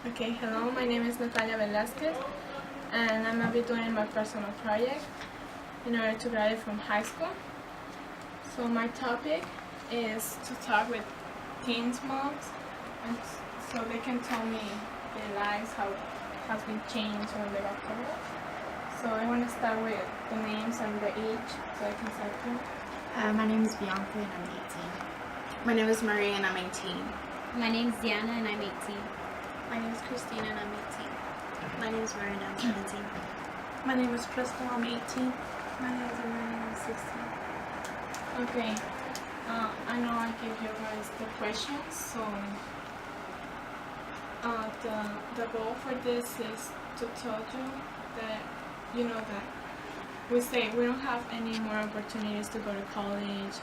Okay, hello, my name is Natalya Velazquez, and I'm going to be doing my personal project in order to graduate from high school. So my topic is to talk with teens moms, and so they can tell me their lives, how has been changed when they got pregnant. So I want to start with the names and the age, so I can start them. My name is Bianca and I'm 18. My name is Marie and I'm 18. My name is Diana and I'm 18. My name is Christina and I'm 18. My name is Miranda, I'm 17. My name is Crystal, I'm 18. My name is Amanda, I'm 16. Okay, I know I gave you guys the questions, so the goal for this is to tell you that, that we say we don't have any more opportunities to go to college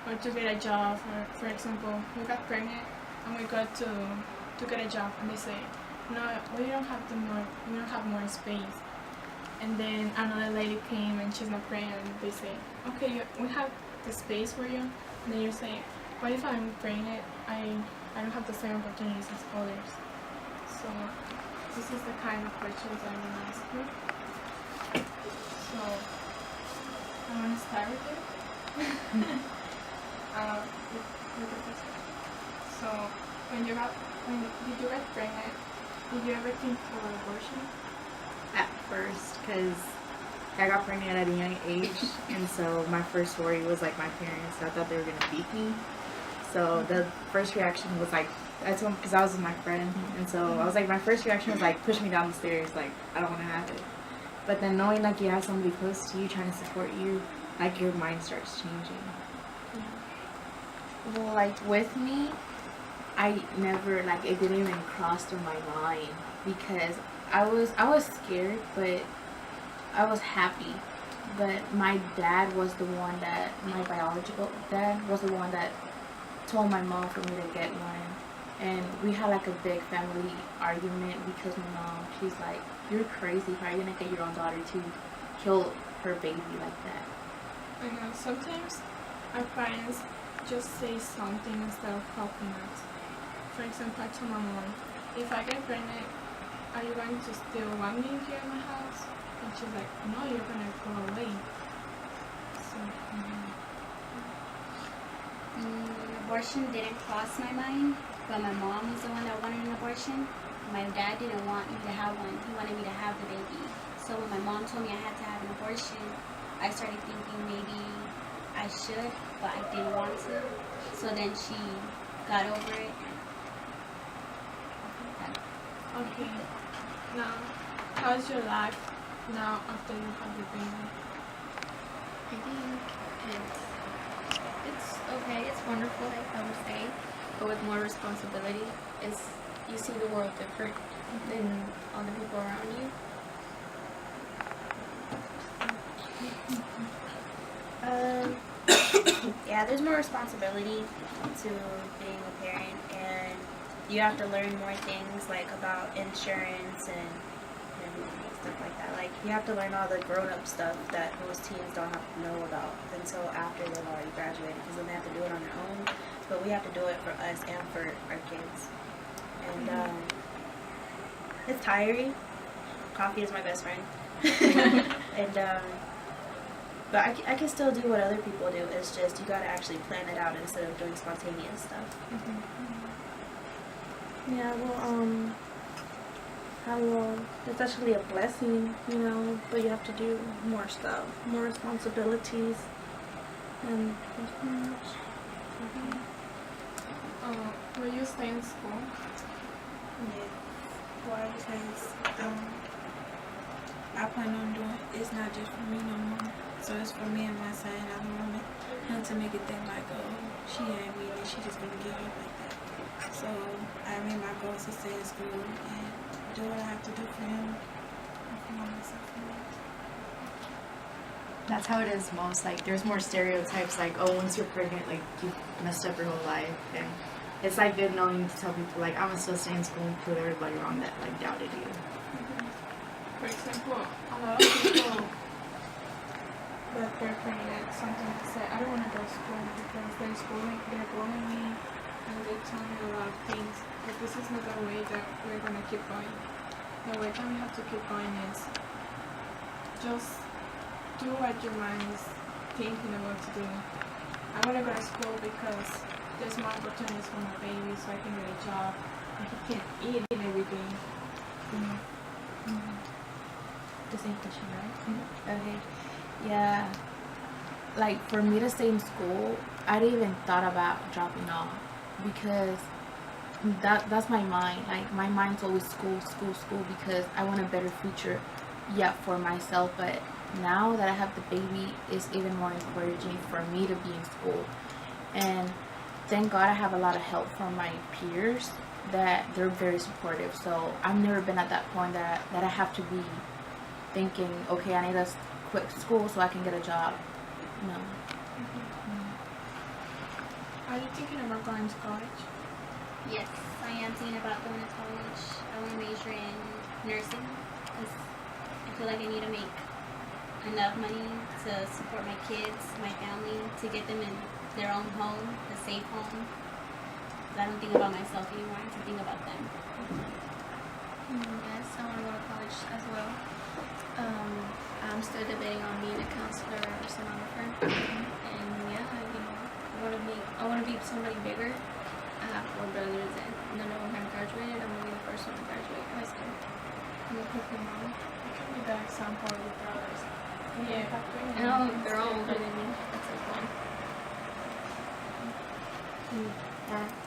or to get a job. Or, for example, we got pregnant and we got to get a job, and they say, no, we don't have more space. And then another lady came and she's not pregnant, and they say, okay, we have the space for you. And then you say, what if I'm pregnant? I don't have the same opportunities as others. So this is the kind of questions I'm gonna ask you. So I want to start with you. with the first question. So when did you get pregnant? Did you ever think of abortion? At first, because I got pregnant at a young age, and so my first worry was like my parents. I thought they were gonna beat me. So the first reaction was like, I told them, because I was with my friend, and so I was like, my first reaction was like, push me down the stairs, like I don't want to have it. But then knowing like you have somebody close to you trying to support you, like your mind starts changing. Well, like with me, I never, like, it didn't even cross through my mind because I was scared, but I was happy. But my dad was the one that, my biological dad was the one that told my mom for me to get one. And we had like a big family argument because my mom, she's like, you're crazy, how are you gonna get your own daughter to kill her baby like that? I know sometimes our parents just say something instead of helping us. For example, I told my mom, if I get pregnant, are you going to still want me here in my house? And she's like, no, you're gonna go away. So, Abortion didn't cross my mind, but my mom was the one that wanted an abortion. My dad didn't want me to have one. He wanted me to have the baby. So when my mom told me I had to have an abortion, I started thinking maybe I should, but I didn't want to. So then she got over it. okay. Now, how's your life now after you have the baby? I think it's okay, it's wonderful, I would say, but with more responsibility, you see the world different than other people around you. Yeah, there's more responsibility to being a parent, and you have to learn more things like about insurance and stuff like that. Like, you have to learn all the grown-up stuff that most teens don't have to know about until after they've already graduated, because then they have to do it on their own. But we have to do it for us and for our kids. And it's tiring. Coffee is my best friend. And but I can still do what other people do. It's just you gotta actually plan it out instead of doing spontaneous stuff. Yeah, well, it's actually a blessing, but you have to do more stuff, more responsibilities, and that's pretty much. Will you stay in school? Yeah. Why? Because I plan on doing it's not just for me no more. So it's for me and my son. I don't want him to make it think like, oh, she ain't me and she just gonna give up like that. So I made my goal to stay in school and do what I have to do for him and for myself. That's how it is most. Like, there's more stereotypes. Like, oh, once you're pregnant, like you messed up your whole life, and it's like good knowing to tell people like I'm gonna still stay in school and prove everybody wrong that like doubted you. For example, a lot of people that they're pregnant, sometimes say, I don't want to go to school because they're bullying me, and they tell me a lot of things, but this is not the way that we're gonna keep going. The way that we have to keep going is just do what your mind is thinking about to do. I want to go to school because there's more opportunities for my baby, so I can get a job and he can eat every day. The same question, right? Okay. Yeah. Like for me to stay in school, I didn't even thought about dropping off because that's my mind. Like my mind's always school, school, school because I want a better future, yeah, for myself. But now that I have the baby, it's even more encouraging for me to be in school. And thank God I have a lot of help from my peers that they're very supportive. So I've never been at that point that I have to be thinking, okay, I need to quit school so I can get a job. No. Are you thinking about going to college? Yes, I am thinking about going to college. I want to major in nursing because I feel like I need to make enough money to support my kids, my family, to get them in their own home, a safe home. Because I don't think about myself anymore. I have to think about them. Yes, I want to go to college as well. I'm still debating on being a counselor or a sonographer. And yeah, I want to be somebody bigger. I have 4 brothers and none of them have graduated. I'm going to be the first one to graduate high school. I'm a cookie mom. You can be the example of your brothers. Yeah. And they're all older than me. That's so fun.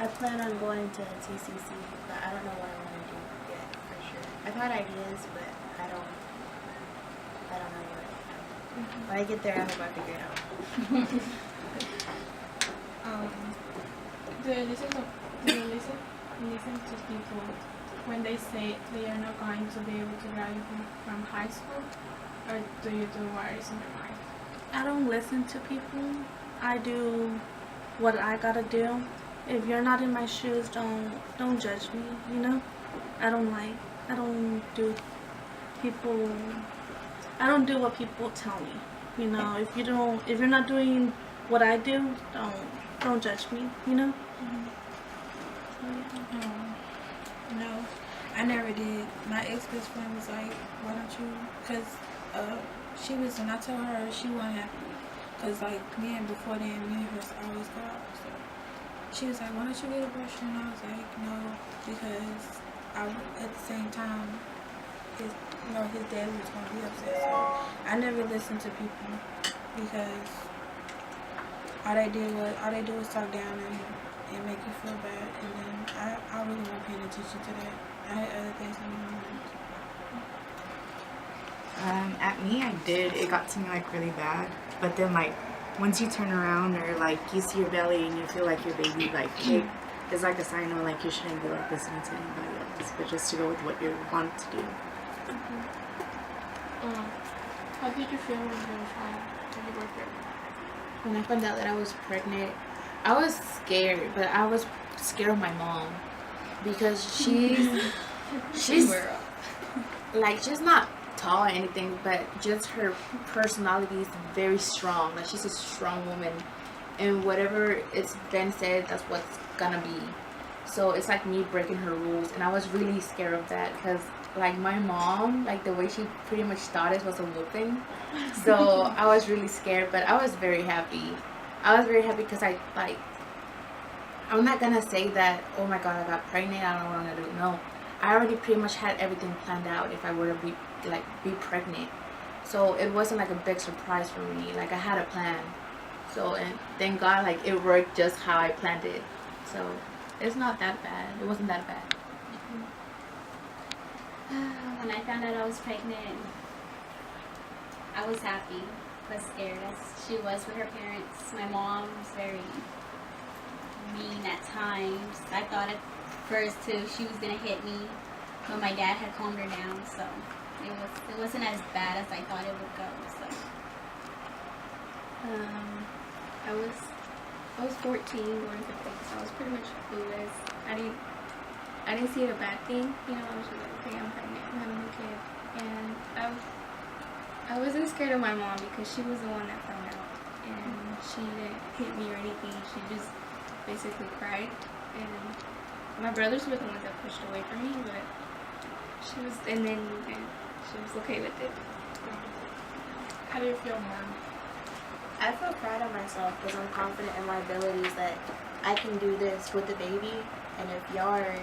I plan on going to TCC, but I don't know what I want to do yet for sure. I've had ideas, but I don't know what. When I get there, I hope I figure it out. Do you listen to people when they say they are not going to be able to graduate from high school, or do you do what is in your mind? I don't listen to people. I do what I gotta do. If you're not in my shoes, don't judge me, you know? I don't do what people tell me. You know, if you're not doing what I do, don't judge me, you know? No, I never did. My ex-best friend was like, why don't you, because when I told her, she wasn't happy. Because like before then, me and her always go out. So she was like, why don't you get abortion? And I was like, no, because at the same time, his dad was going to be upset. So I never listened to people because all they do is talk down and make you feel bad. And then I really wasn't paying attention to that. I had other things on my mind. At me, I did. It got to me like really bad. But then like once you turn around or like you see your belly and you feel like your baby like it's like a sign of like you shouldn't be like listening to anybody else, but just to go with what you want to do. How did you feel when you were pregnant? When I found out that I was pregnant, I was scared, but I was scared of my mom because she's like she's not tall or anything, but just her personality is very strong. Like she's a strong woman, and whatever it's been said, that's what's gonna be. So it's like me breaking her rules, and I was really scared of that because like my mom, like the way she pretty much thought it was a whooping. So I was really scared, but I was very happy. I was very happy because I'm not gonna say that, oh my god, I got pregnant, I don't know what I'm gonna do. No, I already pretty much had everything planned out if I were to be pregnant. So it wasn't like a big surprise for me. Like I had a plan. So, and thank God, like it worked just how I planned it. So it's not that bad. It wasn't that bad. When I found out I was pregnant, I was happy but scared as she was with her parents. My mom was very mean at times. I thought at first too she was gonna hit me, but my dad had calmed her down, so it wasn't as bad as I thought it would go. So I was 14 going to think, so I was pretty much clueless. I didn't see it a bad thing, you know. I was just like, okay, I'm pregnant, I'm having a new kid, and I wasn't scared of my mom because she was the one that found out, and she didn't hit me or anything. She just basically cried, and my brothers were the ones that pushed away from me, but she was okay with it. How do you feel, Mom? I feel proud of myself because I'm confident in my abilities that I can do this with the baby. And if y'all are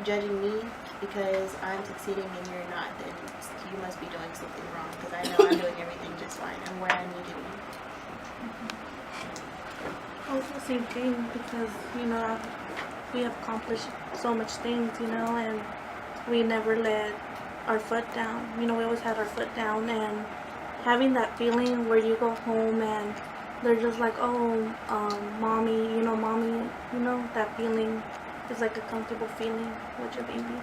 judging me because I'm succeeding and you're not, then you must be doing something wrong because I know I'm doing everything just fine. I'm where I need to be. Also the same thing because, you know, we have accomplished so much things, you know, and we never let our foot down. You know, we always had our foot down, and having that feeling where you go home and they're just like, oh, mommy, you know, that feeling is like a comfortable feeling with your baby.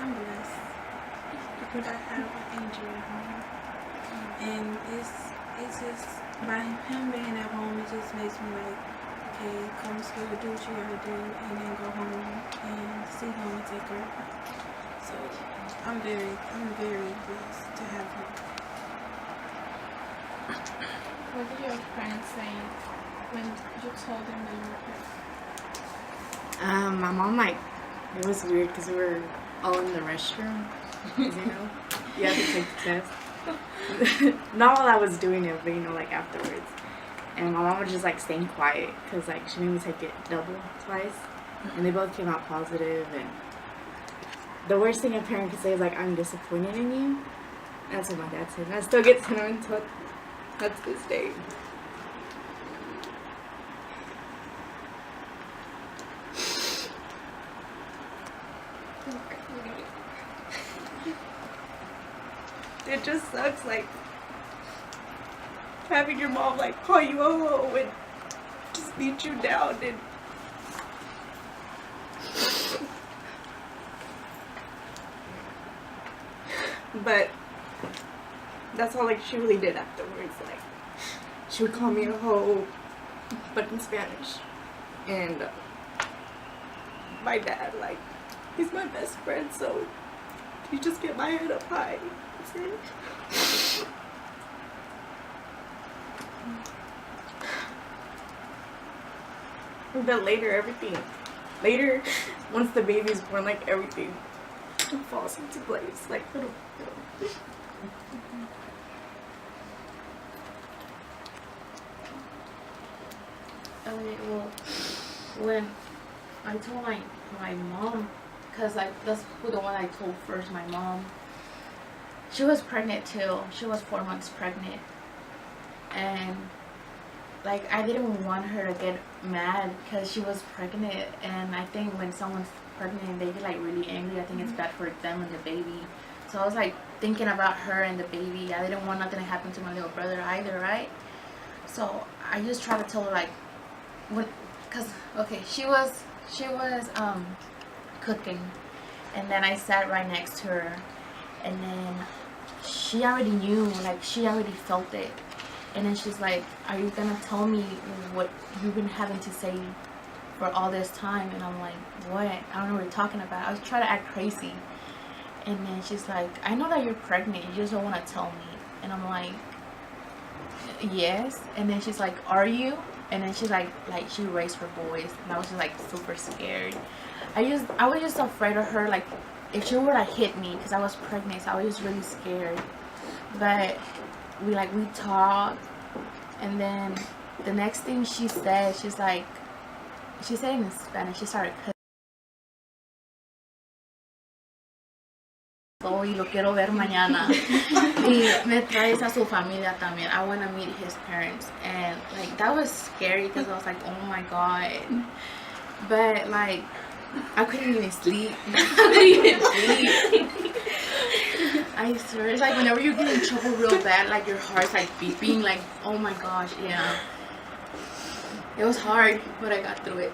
I'm blessed because I have an angel at home, and it's just by him being at home, it just makes me like, okay, come to school, do what you gotta do, and then go home and see home and take her. So I'm very blessed to have him. What did your parents say when you told them that you were pregnant? My mom, like, it was weird because we were all in the restroom, you know, you have to take the test. Not while I was doing it, but, you know, like, afterwards. And my mom was just, like, staying quiet because, like, she made me take it double twice. And they both came out positive. And the worst thing a parent could say is, like, I'm disappointed in you. That's what my dad said. And I still get sentimental. That's this day. It just sucks, like, having your mom, like, call you a hoe and just beat you down and but that's all, like, she really did afterwards. Like, she would call me a hoe, but in Spanish. And my dad, like, he's my best friend, so you just get my head up high. That's it. But later, once the baby's born, like, everything falls into place. Like, little. Okay, well, when I told my mom, because that's the one I told first, my mom, she was pregnant too. She was 4 months pregnant. And, like, I didn't want her to get mad because she was pregnant. And I think when someone's pregnant, they get, like, really angry. I think it's bad for them and the baby. So I was, like, thinking about her and the baby. I didn't want nothing to happen to my little brother either, right? So I just tried to tell her, like, because, okay, she was cooking. And then I sat right next to her. And then she already knew, like, she already felt it. And then she's like, are you gonna tell me what you've been having to say for all this time? And I'm like, what? I don't know what you're talking about. I was trying to act crazy. And then she's like, I know that you're pregnant, you just don't want to tell me. And I'm like, yes. And then she's like, are you? And then she's like she raised her voice. And I was just, like, super scared. I was just afraid of her, like, if she were to hit me, because I was pregnant, so I was just really scared. But we talked, and then the next thing she said, she said it in Spanish. She started cooking. Y lo quiero ver mañana. Y me traes a su familia también. I want to meet his parents. And, like, that was scary because I was like, oh my god. But, like, I couldn't even sleep. I swear, it's like whenever you get in trouble real bad, like, your heart's, like, beeping, like, oh my gosh, yeah. It was hard, but I got through it.